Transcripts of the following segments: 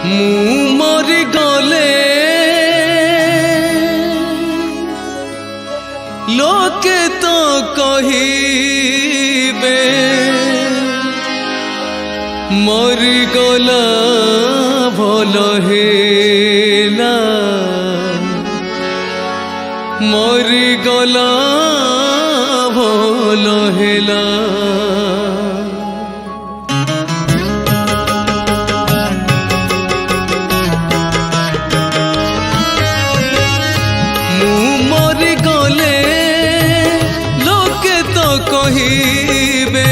ମୁଁ ମରି ଗଲେ ଲୋକେ ତ କହିବେ ମରିଗଲା ଭଲ ହେଲା ମରିଗଲା ଭଲ ହେଲା। ମୁଁ ମରିଗଲେ ଲୋକେ ତ କହିବେ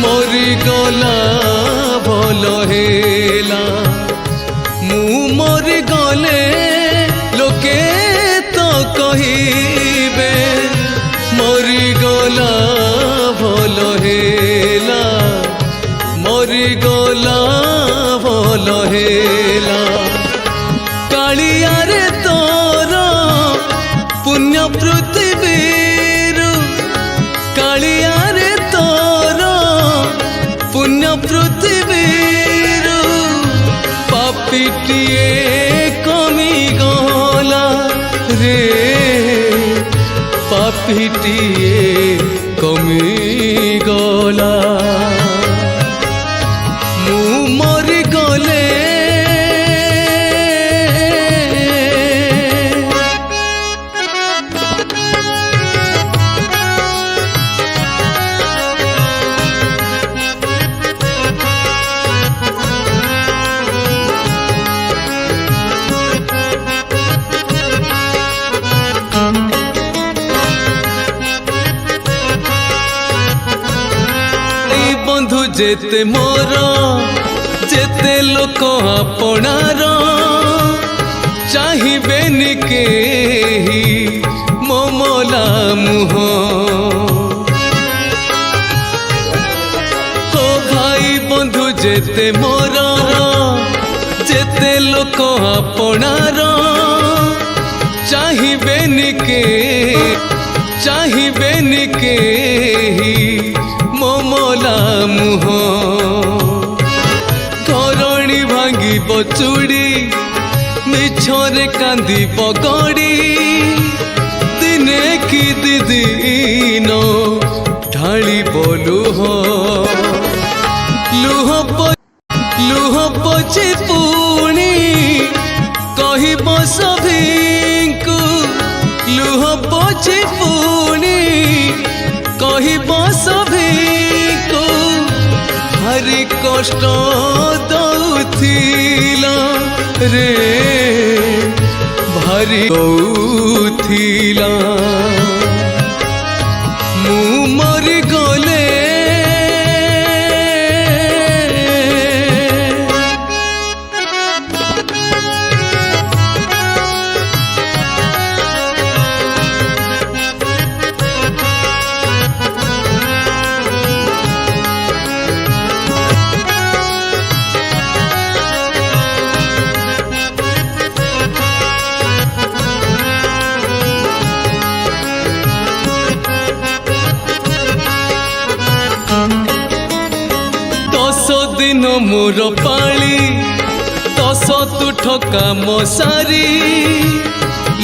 ମରିଗଲା ଭଲ ହେଲା। ମୁଁ ମରିଗଲେ ଲୋକେ ତ କହିବେ ମରିଗଲା ଭଲ ହେଲା ମରିଗଲା ଭଲ ହେଲା। କାଳିଆରେ ତୋର ପୁଣ୍ୟ ପୃଥିବୀରୁ କାଳିଆରେ ତୋର ପୁଣ୍ୟ ପୃଥିବୀରୁ ପାପିଟିଏ କମିଗଲା ରେ ପାପିଟିଏ କମିଗଲା। ମୁଁ ମରିଗଲେ বন্ধু যেতে মোর যেতে লোক আপনার চাহিবেনি কেহি মমলা মুহ। ও ভাই বন্ধু যেতে মোর যেতে লোক আপনার চাহিবেনি কেহি মমলা মুহ। ধরণী ভাঙ্গিব চুড়ি মিছরে কান্দিব গড়ি দিনে কি দিদিন ঢালিব লুহ লুহ পচি পুଣି কহিব সভিଙ୍କୁ লুহ পচি পুଣି কহিব সভিଙ୍କୁ ভারি কষ্ট দউথিলা রে ভারি দউথিলা। ମୁଁ ମରିଗଲେ দিন মোর পাଳି 10 তুঠ কাম সারি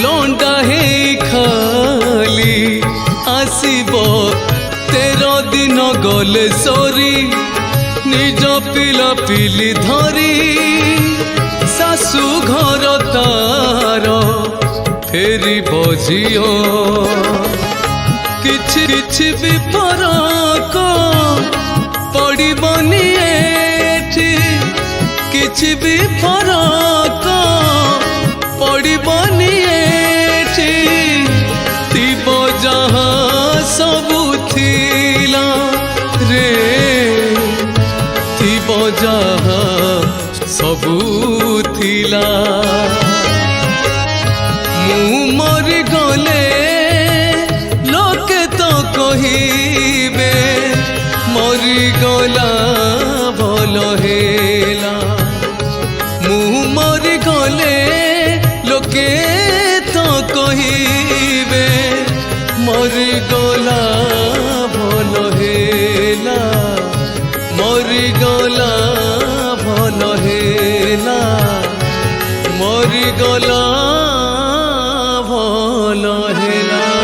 লন্ডা হেই খালি আসিব 13 দিন গলে সরি নিজ পিলা পিলি ধরি শাশু ঘর তার ফেরিব ঝিও কিছু কিছু বি ফরক পড়িবনি এঠি কিছু বি ফরক পড়িবনি এঠি থিব যাহা সবু থিলা রে থিব যাহা সবু থিলা। ମୁଁ ମରିଗଲେ ଲୋକେ ତ କହିବେ ମରିଗଲା ଭଲ ହେଲା। ମୁଁ ମରିଗଲେ ଲୋକେ ତ କହିବେ ମରିଗଲା ଭଲ ହେଲା ମରିଗଲା ଭଲ ହେଲା। मरी गला भल हेला।